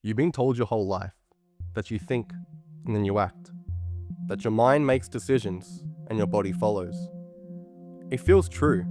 You've been told your whole life that you think and then you act, that your mind makes decisions and your body follows. It feels true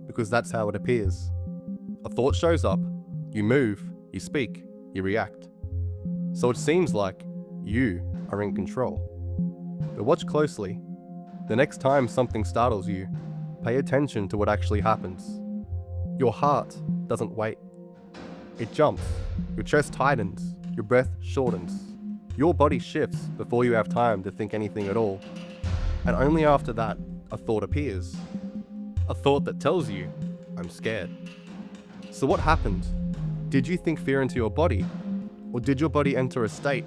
because that's how it appears. A thought shows up, you move, you speak, you react. So it seems like you are in control. But watch closely. The next time something startles you, pay attention to what actually happens. Your heart doesn't wait. It jumps, your chest tightens, your breath shortens. Your body shifts before you have time to think anything at all. And only after that, a thought appears. A thought that tells you, I'm scared. So what happened? Did you think fear into your body? Or did your body enter a state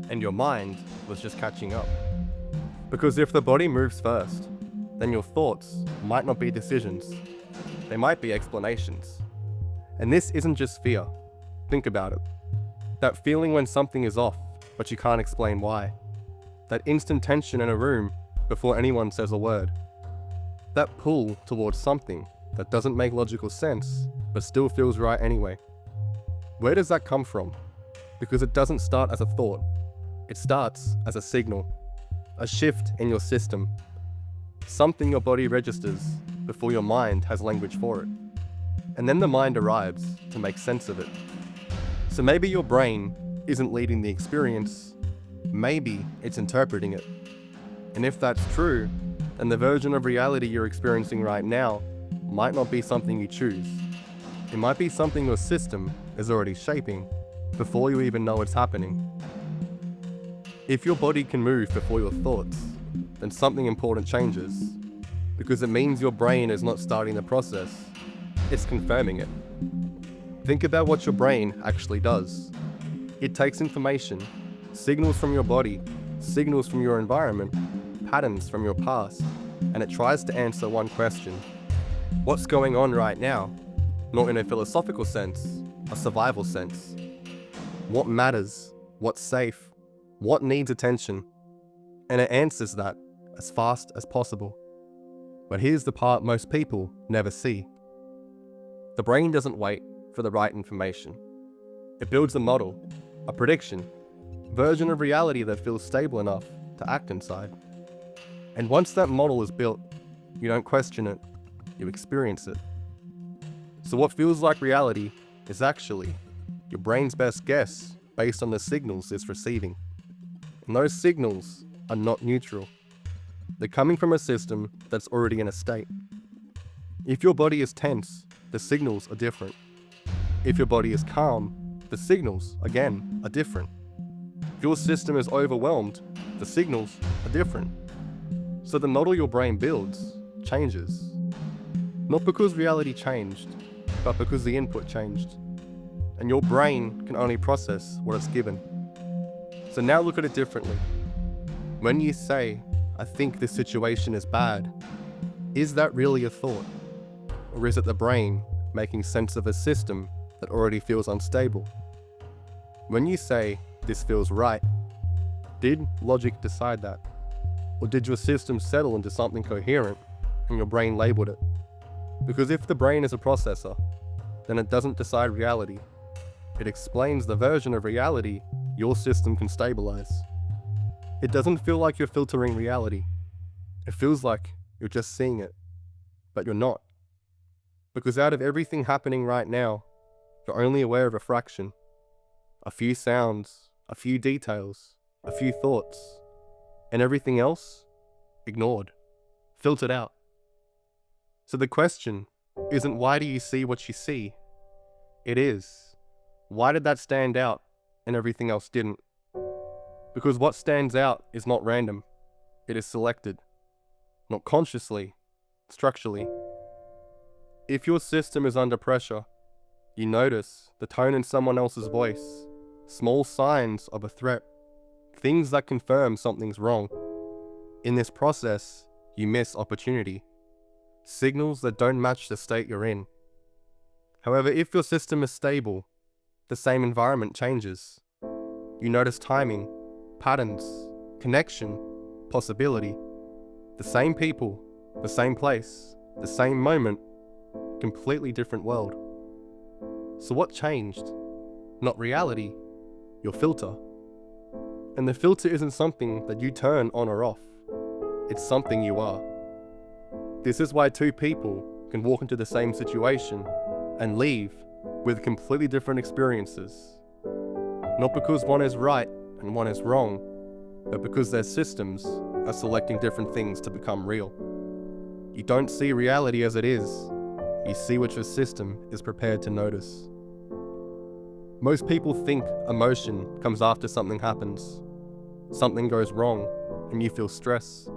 and your mind was just catching up? Because if the body moves first, then your thoughts might not be decisions. They might be explanations. And this isn't just fear. Think about it. That feeling when something is off, but you can't explain why. That instant tension in a room before anyone says a word. That pull towards something that doesn't make logical sense, but still feels right anyway. Where does that come from? Because it doesn't start as a thought. It starts as a signal, a shift in your system, something your body registers before your mind has language for it. And then the mind arrives to make sense of it. So maybe your brain isn't leading the experience, maybe it's interpreting it. And if that's true, then the version of reality you're experiencing right now might not be something you choose. It might be something your system is already shaping before you even know it's happening. If your body can move before your thoughts, then something important changes, because it means your brain is not starting the process, it's confirming it. Think about what your brain actually does. It takes information, signals from your body, signals from your environment, patterns from your past, and it tries to answer one question. What's going on right now? Not in a philosophical sense, a survival sense. What matters? What's safe? What needs attention? And it answers that as fast as possible. But here's the part most people never see. The brain doesn't wait for the right information. It builds a model, a prediction, version of reality that feels stable enough to act inside. And once that model is built, you don't question it, you experience it. So what feels like reality is actually your brain's best guess based on the signals it's receiving. And those signals are not neutral. They're coming from a system that's already in a state. If your body is tense, the signals are different. If your body is calm, the signals, again, are different. If your system is overwhelmed, the signals are different. So the model your brain builds changes. Not because reality changed, but because the input changed. And your brain can only process what it's given. So now look at it differently. When you say, I think this situation is bad, is that really a thought? Or is it the brain making sense of a system that already feels unstable? When you say, this feels right, did logic decide that? Or did your system settle into something coherent and your brain labeled it? Because if the brain is a processor, then it doesn't decide reality. It explains the version of reality your system can stabilize. It doesn't feel like you're filtering reality. It feels like you're just seeing it, but you're not. Because out of everything happening right now, you're only aware of a fraction. A few sounds, a few details, a few thoughts, and everything else, ignored, filtered out. So the question isn't why do you see what you see? It is, why did that stand out and everything else didn't? Because what stands out is not random, it is selected. Not consciously, structurally. If your system is under pressure, you notice the tone in someone else's voice, small signs of a threat, things that confirm something's wrong. In this process, you miss opportunity, signals that don't match the state you're in. However, if your system is stable, the same environment changes. You notice timing, patterns, connection, possibility. The same people, the same place, the same moment, completely different world. So what changed? Not reality, your filter. And the filter isn't something that you turn on or off. It's something you are. This is why two people can walk into the same situation and leave with completely different experiences. Not because one is right and one is wrong, but because their systems are selecting different things to become real. You don't see reality as it is, you see what your system is prepared to notice. Most people think emotion comes after something happens. Something goes wrong and you feel stress.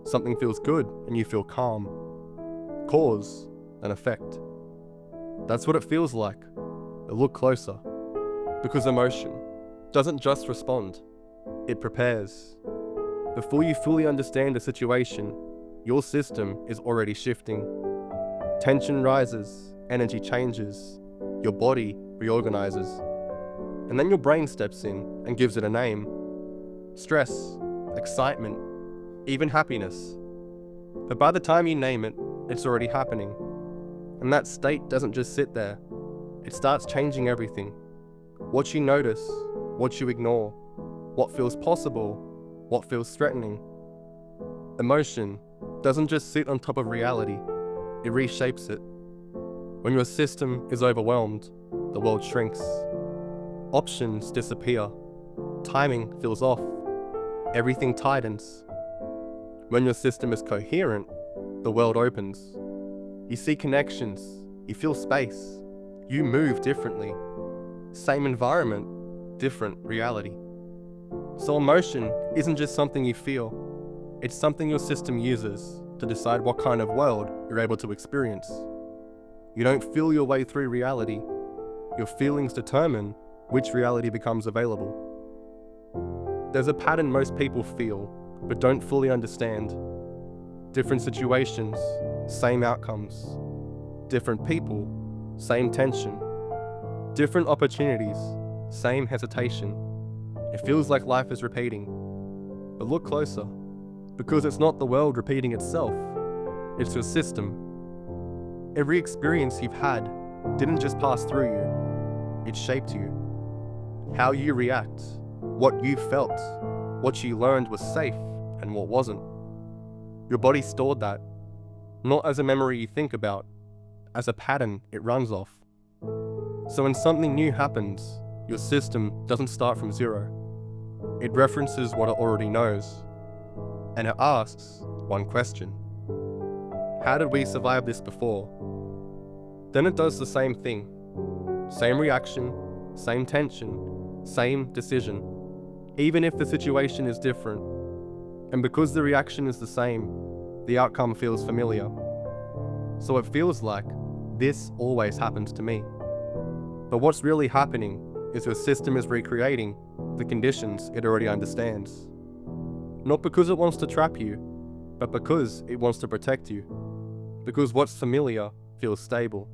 Something feels good and you feel calm. Cause and effect. That's what it feels like. But look closer. Because emotion doesn't just respond, it prepares. Before you fully understand a situation, your system is already shifting. Tension rises, energy changes, your body reorganizes. And then your brain steps in and gives it a name. Stress, excitement, even happiness. But by the time you name it, it's already happening. And that state doesn't just sit there. It starts changing everything. What you notice, what you ignore, what feels possible, what feels threatening. Emotion doesn't just sit on top of reality, it reshapes it. When your system is overwhelmed, the world shrinks. Options disappear. Timing feels off. Everything tightens. When your system is coherent, the world opens. You see connections, you feel space, you move differently. Same environment, different reality. So emotion isn't just something you feel, it's something your system uses to decide what kind of world you're able to experience. You don't feel your way through reality, your feelings determine which reality becomes available. There's a pattern most people feel, but don't fully understand. Different situations, same outcomes. Different people, same tension. Different opportunities, same hesitation. It feels like life is repeating. But look closer, because it's not the world repeating itself, it's your system. Every experience you've had didn't just pass through you, it shaped you. How you react, what you felt, what you learned was safe and what wasn't. Your body stored that, not as a memory you think about, as a pattern it runs off. So when something new happens, your system doesn't start from zero. It references what it already knows, and it asks one question. How did we survive this before? Then it does the same thing. Same reaction, same tension, same decision, even if the situation is different. And because the reaction is the same, the outcome feels familiar. So it feels like this always happens to me. But what's really happening is your system is recreating the conditions it already understands. Not because it wants to trap you, but because it wants to protect you. Because what's familiar feels stable,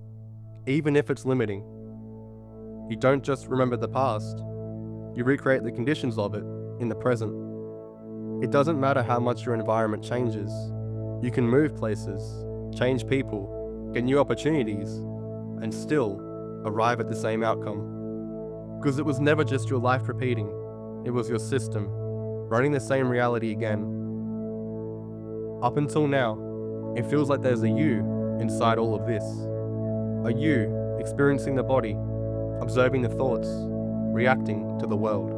even if it's limiting. You don't just remember the past, you recreate the conditions of it in the present. It doesn't matter how much your environment changes. You can move places, change people, get new opportunities, and still arrive at the same outcome. Because it was never just your life repeating, it was your system, running the same reality again. Up until now, it feels like there's a you inside all of this. A you experiencing the body, observing the thoughts, reacting to the world.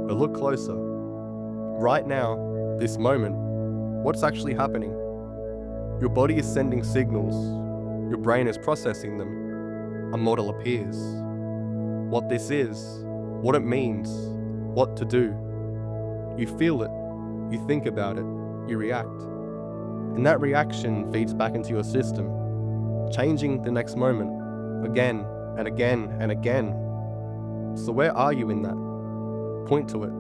But look closer. Right now, this moment, what's actually happening? Your body is sending signals, your brain is processing them, a model appears. What this is, what it means, what to do. You feel it, you think about it, you react. And that reaction feeds back into your system, changing the next moment, again and again and again. So where are you in that? Point to it.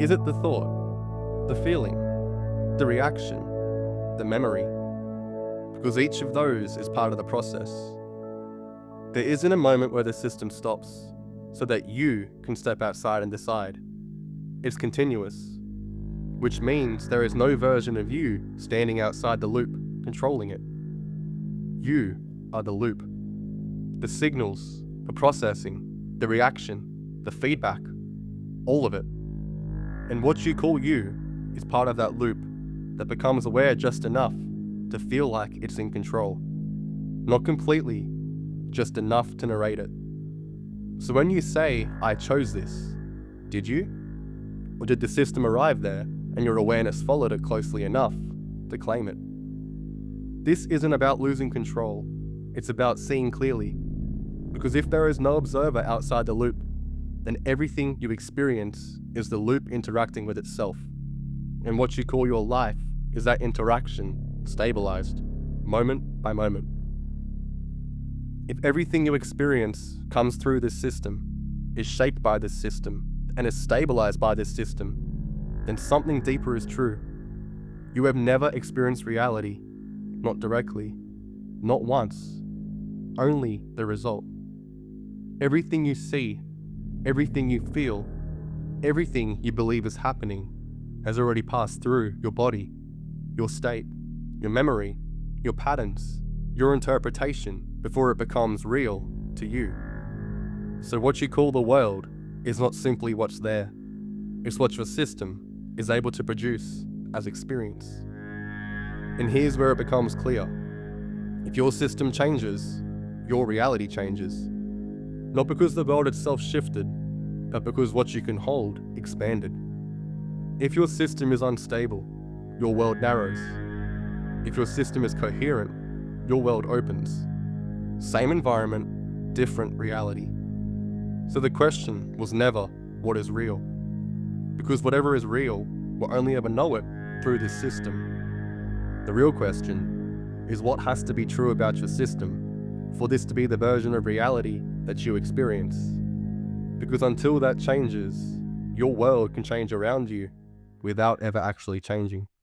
Is it the thought, the feeling, the reaction, the memory? Because each of those is part of the process. There isn't a moment where the system stops, so that you can step outside and decide. It's continuous, which means there is no version of you standing outside the loop, controlling it. You are the loop. The signals, the processing, the reaction, the feedback, all of it. And what you call you is part of that loop that becomes aware just enough to feel like it's in control. Not completely, just enough to narrate it. So when you say, I chose this, did you? Or did the system arrive there and your awareness followed it closely enough to claim it? This isn't about losing control, it's about seeing clearly. Because if there is no observer outside the loop, then everything you experience is the loop interacting with itself. And what you call your life is that interaction stabilized, moment by moment. If everything you experience comes through this system, is shaped by this system, and is stabilized by this system, then something deeper is true. You have never experienced reality, not directly, not once, only the result. Everything you see, everything you feel, everything you believe is happening has already passed through your body, your state, your memory, your patterns, your interpretation before it becomes real to you. So what you call the world is not simply what's there, it's what your system is able to produce as experience. And here's where it becomes clear. If your system changes, your reality changes. Not because the world itself shifted, but because what you can hold expanded. If your system is unstable, your world narrows. If your system is coherent, your world opens. Same environment, different reality. So the question was never, what is real? Because whatever is real, we'll only ever know it through this system. The real question is what has to be true about your system for this to be the version of reality that you experience. Because until that changes, your world can change around you without ever actually changing.